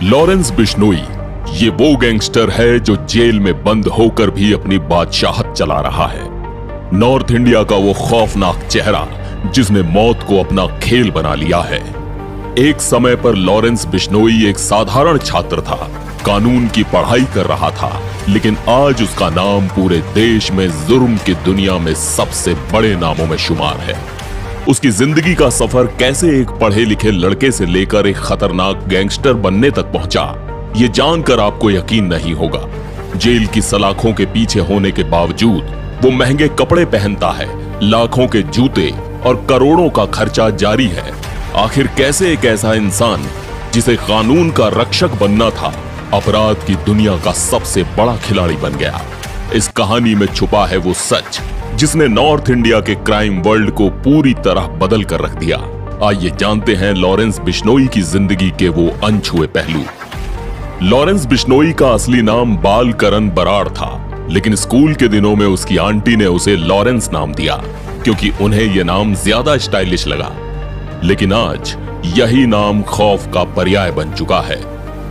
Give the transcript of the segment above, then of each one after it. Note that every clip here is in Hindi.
लॉरेंस बिश्नोई ये वो गैंगस्टर है जो जेल में बंद होकर भी अपनी बादशाहत चला रहा है। नॉर्थ इंडिया का वो खौफनाक चेहरा जिसने मौत को अपना खेल बना लिया है। एक समय पर लॉरेंस बिश्नोई एक साधारण छात्र था, कानून की पढ़ाई कर रहा था, लेकिन आज उसका नाम पूरे देश में जुर्म की दुनिया में सबसे बड़े नामों में शुमार है। उसकी जिंदगी का सफर कैसे एक पढ़े लिखे लड़के से लेकर एक खतरनाक गैंगस्टर बनने तक पहुंचा, ये जानकर आपको यकीन नहीं होगा। जेल की सलाखों के पीछे होने के बावजूद वो महंगे कपड़े पहनता है, लाखों के जूते और करोड़ों का खर्चा जारी है। आखिर कैसे एक ऐसा इंसान जिसे कानून का रक्षक बनना था, अपराध की दुनिया का सबसे बड़ा खिलाड़ी बन गया। इस कहानी में छुपा है वो सच जिसने नॉर्थ इंडिया के क्राइम वर्ल्ड को पूरी तरह बदल कर रख दिया। आइए जानते हैं लॉरेंस बिश्नोई की जिंदगी के वो अनछुए पहलू। लॉरेंस बिश्नोई का असली नाम बालकरन बराड़ था, लेकिन स्कूल के दिनों में उसकी आंटी ने उसे लॉरेंस नाम दिया क्योंकि उन्हें यह नाम ज्यादा स्टाइलिश लगा। लेकिन आज यही नाम खौफ का पर्याय बन चुका है।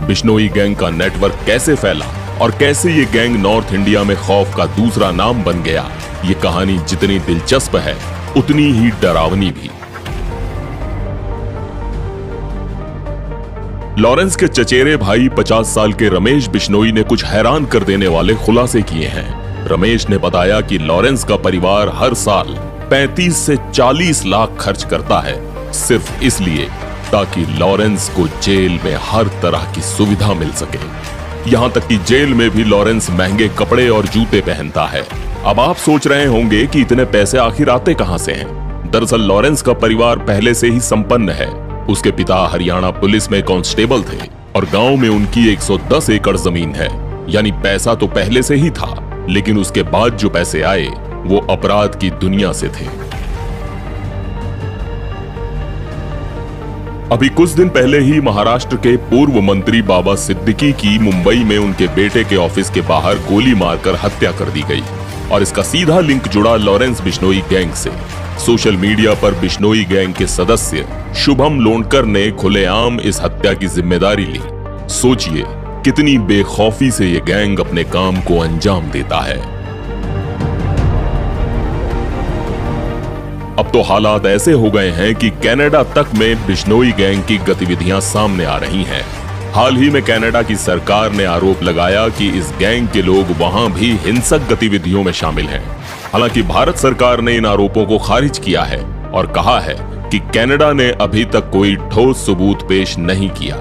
बिश्नोई गैंग का नेटवर्क कैसे फैला और कैसे ये गैंग नॉर्थ इंडिया में खौफ का दूसरा नाम बन गया, ये कहानी जितनी दिलचस्प है उतनी ही डरावनी भी। लॉरेंस के चचेरे भाई 50 साल के रमेश बिश्नोई ने कुछ हैरान कर देने वाले खुलासे किए हैं। रमेश ने बताया कि लॉरेंस का परिवार हर साल 35 से 40 लाख खर्च करता है, सिर्फ इसलिए ताकि लॉरेंस को जेल में हर तरह की सुविधा मिल सके। यहां तक कि जेल में भी लॉरेंस महंगे कपड़े और जूते पहनता है। अब आप सोच रहे होंगे कि इतने पैसे आखिर आते कहां से हैं? दरअसल लॉरेंस का परिवार पहले से ही संपन्न है। उसके पिता हरियाणा पुलिस में कांस्टेबल थे और गांव में उनकी 110 एकड़ जमीन है, यानी पैसा तो पहले से ही था, लेकिन उसके बाद जो पैसे आए वो अपराध की दुनिया से थे। अभी कुछ दिन पहले ही महाराष्ट्र के पूर्व मंत्री बाबा सिद्दीकी की मुंबई में उनके बेटे के ऑफिस के बाहर गोली मारकर हत्या कर दी गई और इसका सीधा लिंक जुड़ा लॉरेंस बिश्नोई गैंग से। सोशल मीडिया पर बिश्नोई गैंग के सदस्य शुभम लोणकर ने खुलेआम इस हत्या की जिम्मेदारी ली। सोचिए कितनी बेखौफी से ये गैंग अपने काम को अंजाम देता है। अब तो हालात ऐसे हो गए हैं कि कनाडा तक में बिश्नोई गैंग की गतिविधियां सामने आ रही हैं। हाल ही में कनाडा की सरकार ने आरोप लगाया कि इस गैंग के लोग वहां भी हिंसक गतिविधियों में शामिल हैं। हालांकि भारत सरकार ने इन आरोपों को खारिज किया है और कहा है कि कनाडा ने अभी तक कोई ठोस सबूत पेश नहीं किया।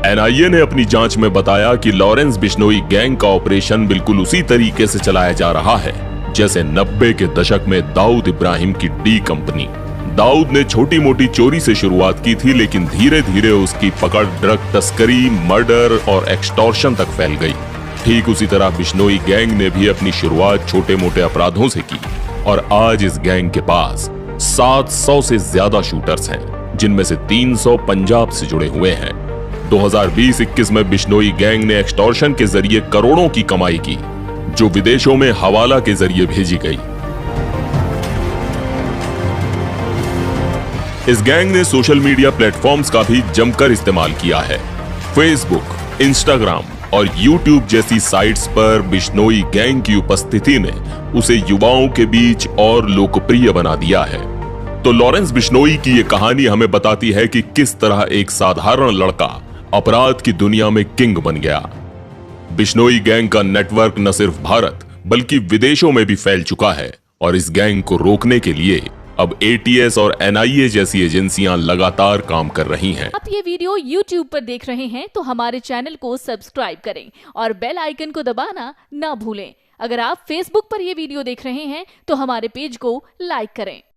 एनआईए ने अपनी जांच में बताया कि लॉरेंस बिश्नोई गैंग का ऑपरेशन बिल्कुल उसी तरीके से चलाया जा रहा है जैसे 90 के दशक में दाऊद इब्राहिम की डी कंपनी। दाऊद ने छोटी मोटी चोरी से शुरुआत की थी, लेकिन धीरे धीरे उसकी पकड़ ड्रग तस्करी, मर्डर और एक्सटॉर्शन तक फैल गई। ठीक उसी तरह बिश्नोई गैंग ने भी अपनी शुरुआत छोटे मोटे अपराधों से की और आज इस गैंग के पास 700 से ज्यादा शूटर्स हैं, जिनमें से 300 पंजाब से जुड़े हुए हैं। 2020-21 में बिश्नोई गैंग ने एक्सटॉर्शन के जरिए करोड़ों की कमाई की, जो विदेशों में हवाला के जरिए भेजी गई। इस गैंग ने सोशल मीडिया प्लेटफॉर्म्स का भी जमकर इस्तेमाल किया है। फेसबुक, इंस्टाग्राम और यूट्यूब जैसी साइट्स पर बिश्नोई गैंग की उपस्थिति ने उसे युवाओं के बीच और लोकप्रिय बना दिया है। तो लॉरेंस बिश्नोई की ये कहानी हमें बताती है कि किस तरह एक साधारण लड़का अपराध की दुनिया में किंग बन गया। बिश्नोई गैंग का नेटवर्क न सिर्फ भारत बल्कि विदेशों में भी फैल चुका है और इस गैंग को रोकने के लिए अब एटीएस और एनआईए जैसी एजेंसियां लगातार काम कर रही हैं। आप ये वीडियो YouTube पर देख रहे हैं तो हमारे चैनल को सब्सक्राइब करें और बेल आइकन को दबाना ना भूलें। अगर आप Facebook पर ये वीडियो देख रहे हैं तो हमारे पेज को लाइक करें।